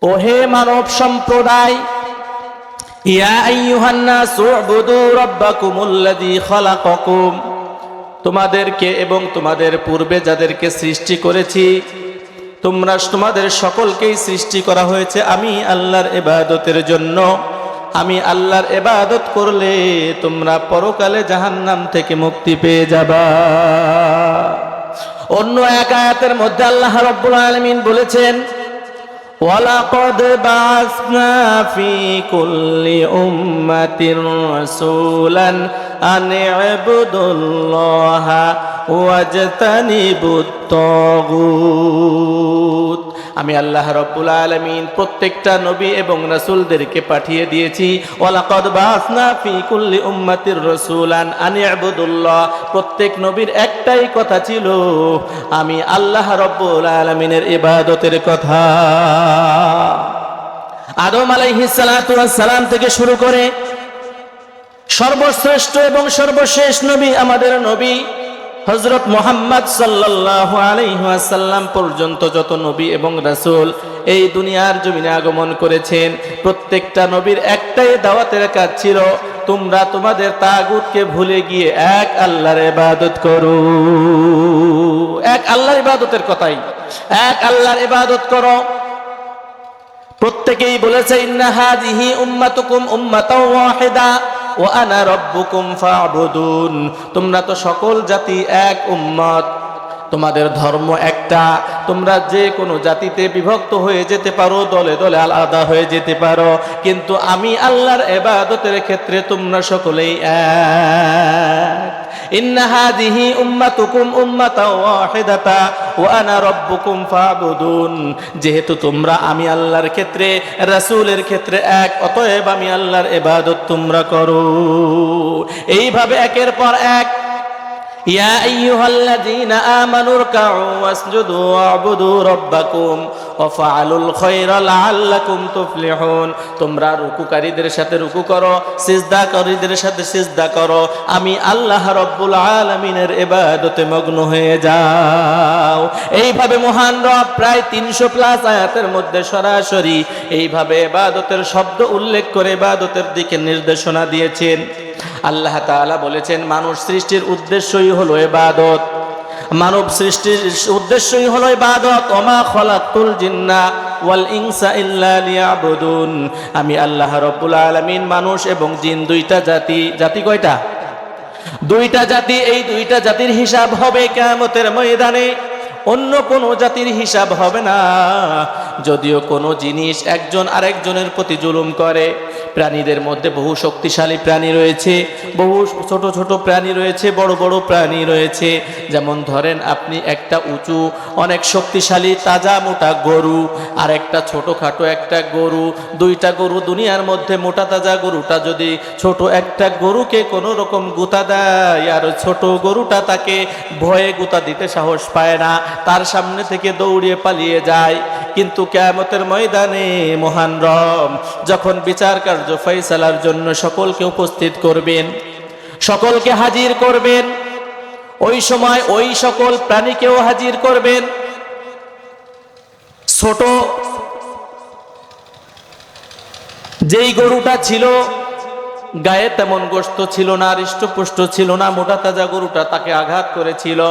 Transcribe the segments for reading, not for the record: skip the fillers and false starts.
ওহে মানব সম্প্রদায়, ইয়া আইয়ুহান নাসু উবুদু রাব্বাকুমুল্লাযী খালাকাকুম, তোমাদেরকে এবং তোমাদের পূর্বে যাদেরকে সৃষ্টি করেছি, তোমাদের সকলকেই সৃষ্টি করা হয়েছে আমি আল্লাহর ইবাদতের জন্য। আমি আল্লাহর ইবাদত করলে তোমরা পরকালে জাহান্নাম থেকে মুক্তি পেয়ে যাবা। অন্য এক আয়াতের মধ্যে আল্লাহ রাব্বুল আলামিন বলেছেন, ওয়ালাকাদ বা'আসনা ফি কুল্লি উম্মাতির রাসূলান আন ইবুদুল্লাহা ওয়াজতানিবুত তাগুত। আমি আল্লাহ রাব্বুল আলামিন প্রত্যেকটা নবী এবং রাসূলদেরকে পাঠিয়ে দিয়েছি। ওয়ালাকাদ বা'আসনা ফি কুল্লি উম্মাতির রাসূলান আন ইবুদুল্লাহ। প্রত্যেক নবীর একটাই কথা ছিল, আমি আল্লাহ রাব্বুল আলামিনের ইবাদতের কথা। আদম আলাইহিস সালাতু ওয়াস সালাম থেকে শুরু করে সর্বশ্রেষ্ঠ এবং সর্বশেষ নবী আমাদের নবী হযরত মুহাম্মদ সাল্লাল্লাহু আলাইহি ওয়াসাল্লাম পর্যন্ত যত নবী এবং রাসূল এই দুনিয়ার জমিনে আগমন করেছেন, প্রত্যেকটা নবীর একটাই দাওয়াতের কাজ ছিল, তোমরা তোমাদের তাগুতকে ভুলে গিয়ে এক আল্লাহর ইবাদত করো। এক আল্লাহর ইবাদতের কথাই, এক আল্লাহর ইবাদত করো। প্রত্যেকেই বলেছে, ইন্না হাযিহি উম্মাতুকুম উম্মাতাও ওয়াহিদা ওয়া আনা রাব্বুকুম ফা'বুদুন। তোমরা তো সকল জাতি এক উম্মত, তোমাদের ধর্ম একটা, তোমরা যে কোনো জাতিতে বিভক্ত হয়ে যেতে পারো, দলে দলে আলাদা হয়ে যেতে পারো, কিন্তু আমি আল্লাহর ইবাদতের ক্ষেত্রে তোমরা সকলেই এক। ইন্না হাযিহি উম্মাতুকুম উম্মাতাও ওয়াহিদাতা ওয়া আনা রাব্বুকুম ফা'বুদুন। যেহেতু তোমরা আমি আল্লাহর ক্ষেত্রে, রাসূলের ক্ষেত্রে এক, অতএব আমি আল্লাহর ইবাদত তোমরা করো। এইভাবে একের পর এক, ইয়া আইয়ুহাল্লাযীনা আমানু রকাউ ওয়াসজুদু ওয়া'বুদু রাব্বাকুম ওয়া ফা'আলুল খায়রা লাআল্লাকুম তুফলিহুন। তোমরা রুকুকারীদের সাথে রুকু করো, সিজদাকারীদের সাথে সিজদা করো, আমি আল্লাহ রাব্বুল আলামিনের ইবাদতে মগ্ন হয়ে যাও। এইভাবে মহান রব প্রায় 300 প্লাস আয়াতের মধ্যে সরাসরি এইভাবে ইবাদতের শব্দ উল্লেখ করে ইবাদতের দিকে নির্দেশনা দিয়েছেন। আল্লাহ তাআলা বলেছেন, মানুষ সৃষ্টির উদ্দেশ্যই হলো ইবাদত, মানব সৃষ্টির উদ্দেশ্যই হলো ইবাদত। ওমা খালাকতুল জিন্না ওয়াল ইনসা ইল্লা লিয়াবুদুন। আমি আল্লাহ রাব্বুল আলামিন মানুষ এবং জিন দুইটা জাতি। জাতি কয়টা? দুইটা জাতি। এই দুইটা জাতির হিসাব হবে কিয়ামতের ময়দানে, অন্য কোনো জাতির হিসাব হবে না। যদিও কোনো জিনিস একজন আরেকজনের প্রতি জুলুম করে, প্রাণীদের মধ্যে বহু শক্তিশালী প্রাণী রয়েছে, বহু ছোট ছোট প্রাণী রয়েছে, বড় বড় প্রাণী রয়েছে। যেমন ধরেন আপনি একটা উঁচু অনেক শক্তিশালী তাজা মোটা গরু আর একটা ছোটখাটো একটা গরু, দুইটা গরু দুনিয়ার মধ্যে, মোটা তাজা গরুটা যদি ছোট একটা গরুকে কোনো রকম গুতা দেয়, আর ছোট গরুটা তাকে ভয়ে গুতা দিতে সাহস পায় না, তার সামনে থেকে দৌড়িয়ে পালিয়ে যায়। কিন্তু কিয়ামতের ময়দানে মহান রব যখন বিচার কার্য ফয়সালার জন্য সকলকে উপস্থিত করবেন, সকলকে হাজির করবেন, ওই সময় ওই সকল প্রাণীকেও হাজির করবেন। ছোট যেই গরুটা ছিল, গায়ে তেমন গোশত ছিল না, হৃষ্টপুষ্ট ছিল না, মোটা তাজা গরুটা তাকে আঘাত করেছিল,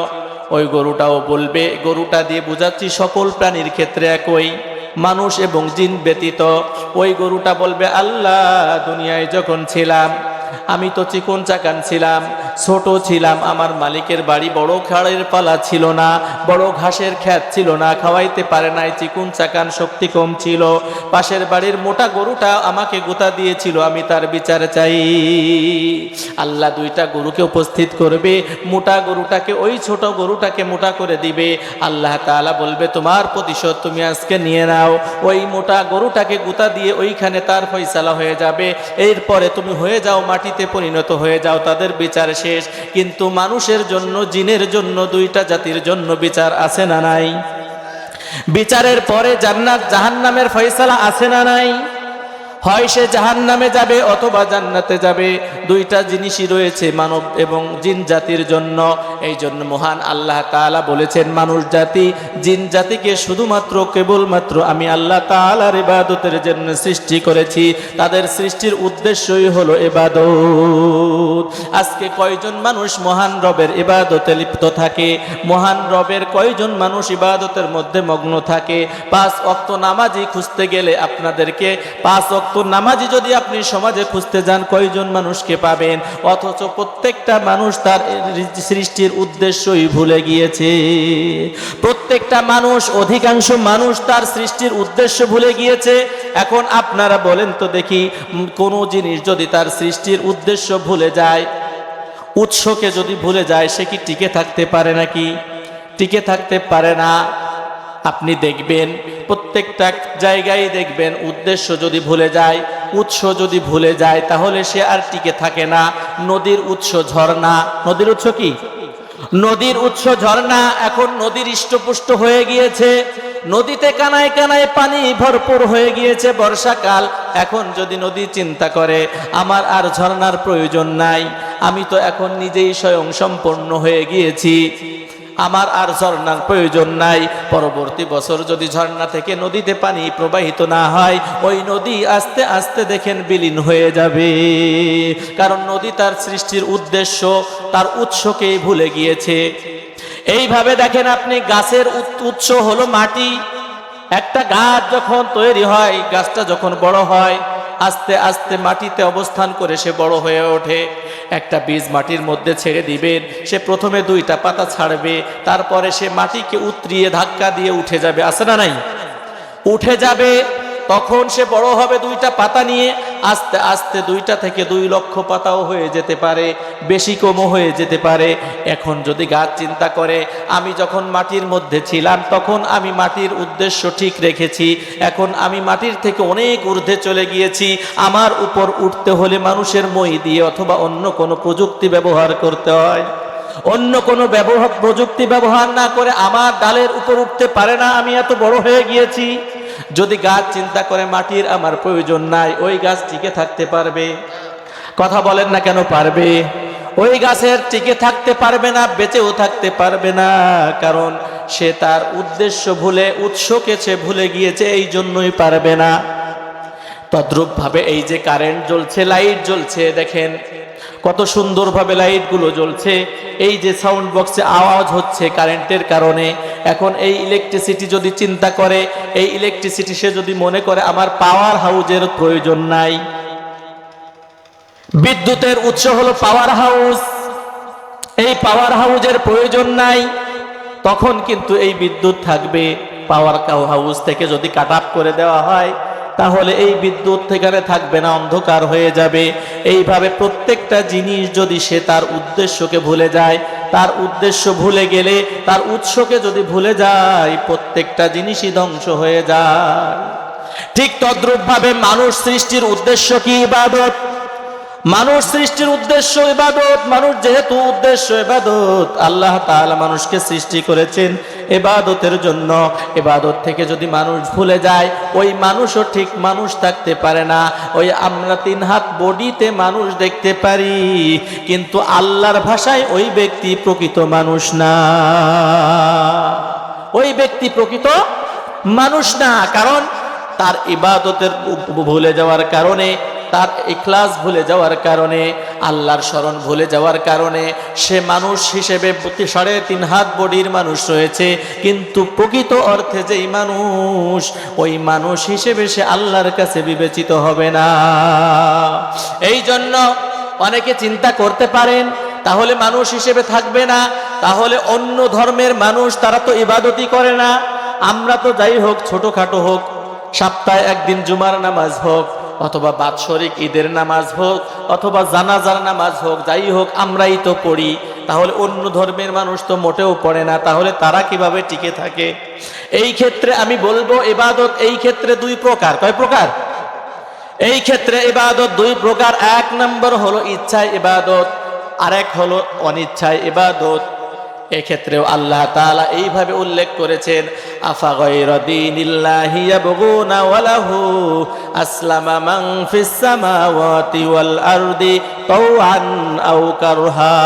ওই গরুটাও বলবে, গরুটা দিয়ে বুঝাচ্ছি সকল প্রাণীর ক্ষেত্রে একই, মানুষ এবং জিন ব্যতীত। ওই গরুটা বলবে, আল্লাহ দুনিয়ায় যখন ছিলাম আমি তো চিকন চাকান ছিলাম, ছোট ছিলাম, আমার মালিকের বাড়ি বড় খাড়ের পালা ছিল না, বড় ঘাসের ক্ষেত ছিল না, খাওয়াইতে পারে নাই, চিকন চাকান, শক্তি কম ছিল, পাশের বাড়ির মোটা গরুটা আমাকে গোতা দিয়েছিল, আমি তার বিচার চাই। আল্লাহ দুইটা গরুকে উপস্থিত করবে, মোটা গরুটাকে ওই ছোট গরুটাকে মোটা করে দিবে। আল্লাহ তাআলা বলবে, তোমার প্রতিশোধ তুমি আজকে নিয়ে নাও। ওই মোটা গরুটাকে গোতা দিয়ে ওইখানে তার ফয়সালা হয়ে যাবে। এরপরে তুমি হয়ে যাও, মাটিতে পরিণত হয়ে যাও, তাদের বিচার শেষ। কিন্তু মানুষের জন্য, জিনের জন্য, দুইটা জাতির জন্য বিচার আছে না নাই? বিচারের পরে জান্নাত জাহান্নামের ফয়সালা আছে না নাই? হয় সে জাহান্নামে যাবে অথবা জান্নাতে যাবে। দুইটা জিনিসই রয়েছে মানব এবং জিন জাতির জন্য। এই জন্য মহান আল্লাহ তাআলা বলেছেন, মানুষ জাতি জিন জাতিকে শুধুমাত্র কেবলমাত্র আমি আল্লাহ তাআলার ইবাদতের জন্য সৃষ্টি করেছি। তাদের সৃষ্টির উদ্দেশ্যই হলো ইবাদত। আজকে কয়জন মানুষ মহান রবের ইবাদতে লিপ্ত থাকে? মহান রবের কয়জন মানুষ ইবাদতের মধ্যে মগ্ন থাকে? 5 ওয়াক্ত নামাজি খুঁজতে গেলে আপনাদেরকে 5 ওয়াক্ত নামাজি যদি আপনি সমাজে খুঁজতে যান, কয়জন মানুষকে পাবেন? অথচ প্রত্যেকটা মানুষ তার সৃষ্টির উদ্দেশ্যই ভুলে গিয়েছে। প্রত্যেকটা মানুষ, অধিকাংশ মানুষ তার সৃষ্টির উদ্দেশ্য ভুলে গিয়েছে। এখন আপনারা বলেন তো দেখি, কোনো জিনিস যদি তার সৃষ্টির উদ্দেশ্য ভুলে যায়, উৎসকে যদি ভুলে যায়, সে কি টিকে থাকতে পারে নাকি? টিকে থাকতে পারে না। আপনি দেখবেন প্রত্যেকটা জায়গায় দেখবেন উদ্দেশ্য যদি ভুলে যায়, উৎস যদি ভুলে যায়, তাহলে সে আর টিকে থাকে না। নদীর উৎস ঝর্ণা। নদীর উৎস কি? নদীর উৎস ঝর্ণা। এখন নদীর হৃষ্টপুষ্ট হয়ে গিয়েছে, নদীতে কানায় কানায় পানি ভরপুর হয়ে গিয়েছে, বর্ষাকাল। এখন যদি নদী চিন্তা করে আমার আর ঝর্ণার প্রয়োজন নাই, আমি তো এখন নিজেই স্বয়ং সম্পন্ন হয়ে গিয়েছি, আমার আর ঝর্ণার প্রয়োজন নাই। পরবর্তী বছর যদি ঝর্ণা থেকে নদীতে পানি প্রবাহিত না হয়, ওই নদী আস্তে আস্তে দেখেন বিলীন হয়ে যাবে। কারণ নদী তার সৃষ্টির উদ্দেশ্য, তার উৎসকেই ভুলে গিয়েছে। এইভাবে দেখেন আপনি, গাছের উৎস হলো মাটি। একটা গাছ যখন তৈরি হয়, গাছটা যখন বড় হয়, আস্তে আস্তে মাটিতে অবস্থান করে সে বড় হয়ে ওঠে। একটা বীজ মাটির মধ্যে ছেড়ে দিবেন, সে প্রথমে 2টা পাতা ছাড়বে, তারপরে সে মাটিকে উতরিয়ে ধাক্কা দিয়ে উঠে যাবে। আছে না নাই? উঠে যাবে, তখন সে বড় হবে 2টা পাতা নিয়ে। আস্তে আস্তে 2টা থেকে 2 লক্ষ পাতাও হয়ে যেতে পারে, বেশি কমও হয়ে যেতে পারে। এখন যদি গাছ চিন্তা করে আমি যখন মাটির মধ্যে ছিলাম তখন আমি মাটির উদ্দেশ্য ঠিক রেখেছি, এখন আমি মাটির থেকে অনেক ঊর্ধ্বে চলে গিয়েছি, আমার উপর উঠতে হলে মানুষের মই দিয়ে অথবা অন্য কোনো প্রযুক্তি ব্যবহার করতে হয়। অন্য কোনো প্রযুক্তি ব্যবহার না করে আমার ডালের উপর উঠতে পারে না, আমি এত বড় হয়ে গিয়েছি। যদি গাছ চিন্তা করে মাটির আমার প্রয়োজন নাই, ওই গাছ টিকে থাকতে পারবে? কথা বলেন না কেন পারবে? ওই গাছের টিকে থাকতে পারবে না, বেঁচেও থাকতে পারবে না। কারণ সে তার উদ্দেশ্য ভুলে, উৎসকে সে ভুলে গিয়েছে, এই জন্যই পারবে না। তদ্রূপ ভাবে এই যে কারেন্ট জ্বলছে, লাইট জ্বলছে, দেখেন কত সুন্দরভাবে লাইটগুলো জ্বলছে। এই যে সাউন্ড বক্সে আওয়াজ হচ্ছে কারেন্টের কারণে। এখন এই ইলেকট্রিসিটি যদি চিন্তা করে, এই ইলেকট্রিসিটি সে যদি মনে করে আমার পাওয়ার হাউজের প্রয়োজন নাই, বিদ্যুতের উৎস হলো পাওয়ার হাউস, এই পাওয়ার হাউজের প্রয়োজন নাই, তখন কিন্তু এই বিদ্যুৎ থাকবে। পাওয়ার হাউস থেকে যদি কাট অফ করে দেওয়া হয়, তাহলে এই বিদ্যুৎ সেখানে থাকবে না, অন্ধকার হয়ে যাবে। এইভাবে প্রত্যেকটা জিনিস যদি সে তার উদ্দেশ্যকে ভুলে যায়, তার উদ্দেশ্য ভুলে গেলে, তার উৎসকে যদি ভুলে যায়, প্রত্যেকটা জিনিসই ধ্বংস হয়ে যায়। ঠিক তদ্রূপ ভাবে মানুষ সৃষ্টির উদ্দেশ্য কি? ইবাদত। মানুষ সৃষ্টির উদ্দেশ্য ইবাদত। মানুষ যেহেতু উদ্দেশ্য ইবাদত, আল্লাহ তাআলা মানুষকে সৃষ্টি করেছেন ইবাদতের জন্য। ইবাদত থেকে যদি মানুষ ভুলে যায়, ওই মানুষও ঠিক মানুষ থাকতে পারে না। ওই আমরা 3 হাত বডিতে মানুষ দেখতে পারি, কিন্তু আল্লাহর ভাষায় ওই ব্যক্তি প্রকৃত মানুষ না। ওই ব্যক্তি প্রকৃত মানুষ না, কারণ তার ইবাদতের ভুলে যাওয়ার কারণে, তার ইখলাস ভুলে যাওয়ার কারণে, আল্লাহর স্মরণ ভুলে যাওয়ার কারণে সে মানুষ হিসেবে 3.5 হাত বডির মানুষ রয়েছে, কিন্তু প্রকৃত অর্থে যেই মানুষ, ওই মানুষ হিসেবে সে আল্লাহর কাছে বিবেচিত হবে না। এই জন্য অনেকে চিন্তা করতে পারেন তাহলে মানুষ হিসেবে থাকবে না, তাহলে অন্য ধর্মের মানুষ তারা তো ইবাদতই করে না, আমরা তো যাই হোক ছোটখাটো হোক, সপ্তাহে একদিন জুমার নামাজ হোক, অথবা বাৎসরিক ঈদের নামাজ হোক, অথবা জানাজার নামাজ হোক, যাই হোক আমরাই তো পড়ি, তাহলে অন্য ধর্মের মানুষ তো মোটেও পড়ে না, তাহলে তারা কিভাবে টিকে থাকে? এই ক্ষেত্রে আমি বলবো ইবাদত এই ক্ষেত্রে 2 প্রকার। কয় প্রকার? এই ক্ষেত্রে ইবাদত 2 প্রকার। 1 নম্বর হলো ইচ্ছায় ইবাদত, আরেক হলো অনিচ্ছায় ইবাদত। এক্ষেত্রেও আল্লাহ তাআলা এইভাবে উল্লেখ করেছেন, আফা গায়রা দীনিল্লাহি ইয়াবগুনা ওয়া লাহু আসলামা মান ফিস সামাওয়াতি ওয়াল আরদি তাওআন আও কারহা।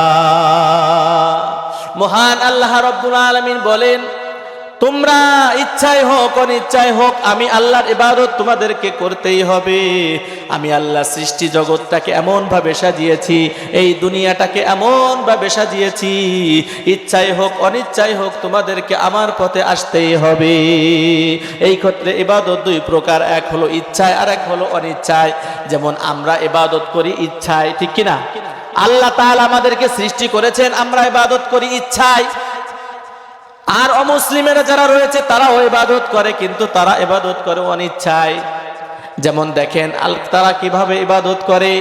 মহান আল্লাহ রাব্বুল আলামিন বলেন, তোমরা ইচ্ছায় হোক অনিচ্ছায় হোক আমি আল্লাহর ইবাদত তোমাদেরকে করতেই হবে। আমি আল্লাহ সৃষ্টি জগৎটাকে এমন ভাবে সাজিয়েছি, এই দুনিয়াটাকে এমন ভাবে সাজিয়েছি, ইচ্ছায় হোক অনিচ্ছায় হোক তোমাদেরকে আমার পথে আসতেই হবে। এই ক্ষেত্রে ইবাদত দুই প্রকার, এক হলো ইচ্ছায় আর এক হলো অনিচ্ছায়। যেমন আমরা ইবাদত করি ইচ্ছায়, ঠিক কিনা? আল্লাহ তাআলা আমাদেরকে সৃষ্টি করেছেন, আমরা ইবাদত করি ইচ্ছায়। আর অমুসলিমেরা যারা রয়েছে তারাও ইবাদত করে, কিন্তু তারা ইবাদত করে অনিচ্ছায়। যেমন দেখেন তারা কিভাবে ইবাদত করে।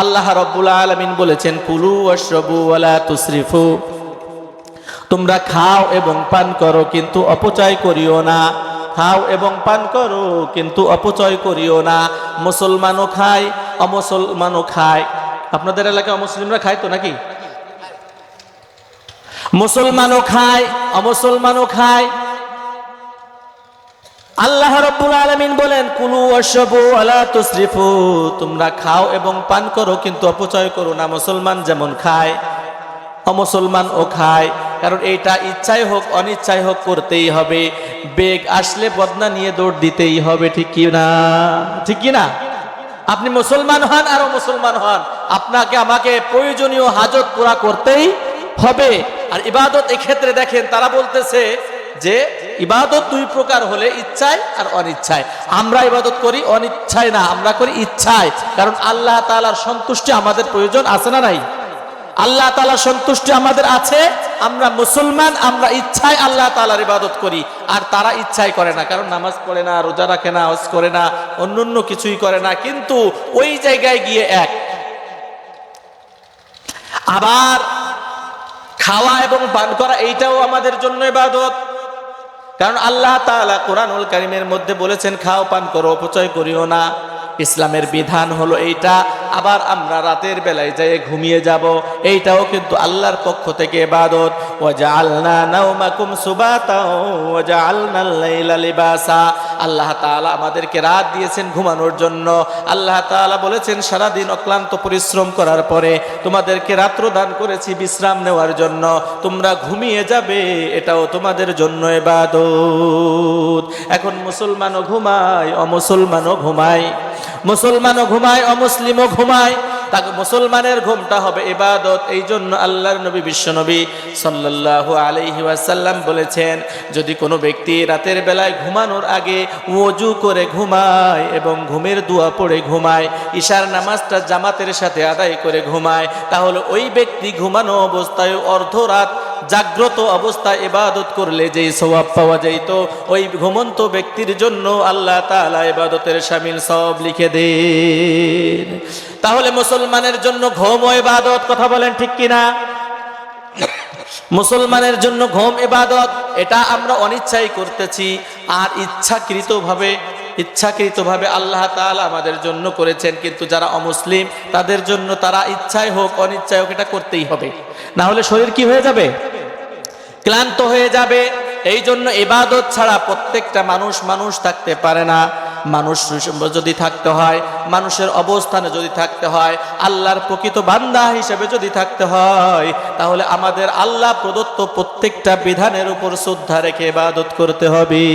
আল্লাহ রাব্বুল আলামিন বলেছেন, কুলু ওয়াশরাবু ওয়ালা তুসরিফু, তোমরা খাও এবং পান করো কিন্তু অপচয় করিও না। খাও এবং পান করো কিন্তু অপচয় করিও না। মুসলমানও খায় অমুসলমানও খায়। আপনাদের এলাকায় অমুসলিমরা খায় তো নাকি? মুসলমানও খায় অমুসলমানও খায়। আল্লাহ রাব্বুল আলামিন বলেন, কুলু ওয়াশরাবু ওয়ালা তুসরিফু, তোমরা খাও এবং পান করো কিন্তু অপচয় করো না। মুসলমান যেমন খায় অমুসলমানও খায়, কারণ এইটা ইচ্ছায় হোক অনিচ্ছায় হোক করতেই হবে। বেগ আসলে বদনা নিয়ে দৌড় দিতেই হবে, ঠিক কি না? ঠিক কি না? আপনি মুসলমান হন আর মুসলমান হন, আপনাকে আমাকে প্রয়োজনীয় হাজত পুরা করতেই হবে। আর ইবাদত এক্ষেত্রে দেখেন তারা বলতেছে যে ইবাদত দুই প্রকার হলে ইচ্ছায় আর অনিচ্ছায়। আমরা ইবাদত করি অনিচ্ছায় না, আমরা করি ইচ্ছায়। কারণ আল্লাহ তাআলার সন্তুষ্টি আমাদের প্রয়োজন আছে না নাই? আল্লাহ তাআলার সন্তুষ্টি আমাদের আছে। আমরা মুসলমান, আমরা ইচ্ছায় আল্লাহ তাআলার ইবাদত করি, আর তারা ইচ্ছায় করে না। কারণ নামাজ পড়ে না, রোজা রাখে না, হজ করে না, অন্যান্য কিছুই করে না, কিন্তু ওই জায়গায় গিয়ে এক। আবার খাওয়া এবং পান করা এইটাও আমাদের জন্য ইবাদত। কারণ আল্লাহ তাআলা কোরআনুল কারীমের মধ্যে বলেছেন, খাও পান করো অপচয় করিও না। ইসলামের বিধান হলো এইটা। আবার আমরা রাতের বেলায় যাই ঘুমিয়ে যাব, এইটাও কিন্তু আল্লাহর পক্ষ থেকে ইবাদত। ওয়াজআলনা নাওমাকুম সুবাতা ওয়াজআলনাল লাইলা লিবাসা, আল্লাহ তাআলা আমাদেরকে রাত দিয়েছেন ঘুমানোর জন্য। আল্লাহ তাআলা বলেছেন, সারাদিন অক্লান্ত পরিশ্রম করার পরে তোমাদেরকে রাত্র দান করেছি বিশ্রাম নেওয়ার জন্য, তোমরা ঘুমিয়ে যাবে, এটাও তোমাদের জন্য ইবাদত। এখন মুসলমানও ঘুমায় অমুসলমানও ঘুমায়, মুসলমানও ঘুমায় অমুসলিমও ঘুমায়। তাকে মুসলমানের ঘুমটা হবে ইবাদত। এই জন্য আল্লাহর নবী বিশ্বনবী সাল্লাল্লাহু আলাইহি ওয়াসাল্লাম বলেছেন, যদি কোনো ব্যক্তি রাতের বেলায় ঘুমানোর আগে ওযু করে ঘুমায় এবং ঘুমের দোয়া পড়ে ঘুমায়, ঈশার নামাজটা জামাতের সাথে আদায় করে ঘুমায়, তাহলে ওই ব্যক্তি ঘুমানো অবস্থায় অর্ধরাত জাগ্রত অবস্থায় ইবাদত করলে যেই সওয়াব পাওয়া যেত, ওই ঘুমন্ত ব্যক্তির জন্য আল্লাহ তাআলা ইবাদতের শামিল সওয়াব লিখে দেন। তাহলে মুসলমানের জন্য ঘুম ও ইবাদত, কথা বলেন ঠিক কিনা? মুসলমানের জন্য ঘুম ইবাদত, এটা আমরা অনিচ্ছায় করতেছি। আর ইচ্ছাকৃতভাবে আল্লাহ তাআলা আমাদের জন্য করেছেন। কিন্তু যারা অমুসলিম তাদের জন্য তারা ইচ্ছায় হোক অনিচ্ছায় হোক এটা করতেই হবে, না হলে শরীর কি হয়ে যাবে? ক্লান্ত হয়ে যাবে। এই জন্য ইবাদত ছাড়া প্রত্যেকটা মানুষ থাকতে পারে না। মানুষ যদি থাকতে হয়, মানুষের অবস্থানে যদি থাকতে হয়, আল্লাহর প্রকৃত বান্দা হিসেবে যদি থাকতে হয়, তাহলে আমাদের আল্লাহ প্রদত্ত প্রত্যেকটা বিধানের উপর শ্রদ্ধা রেখে ইবাদত করতে হবে।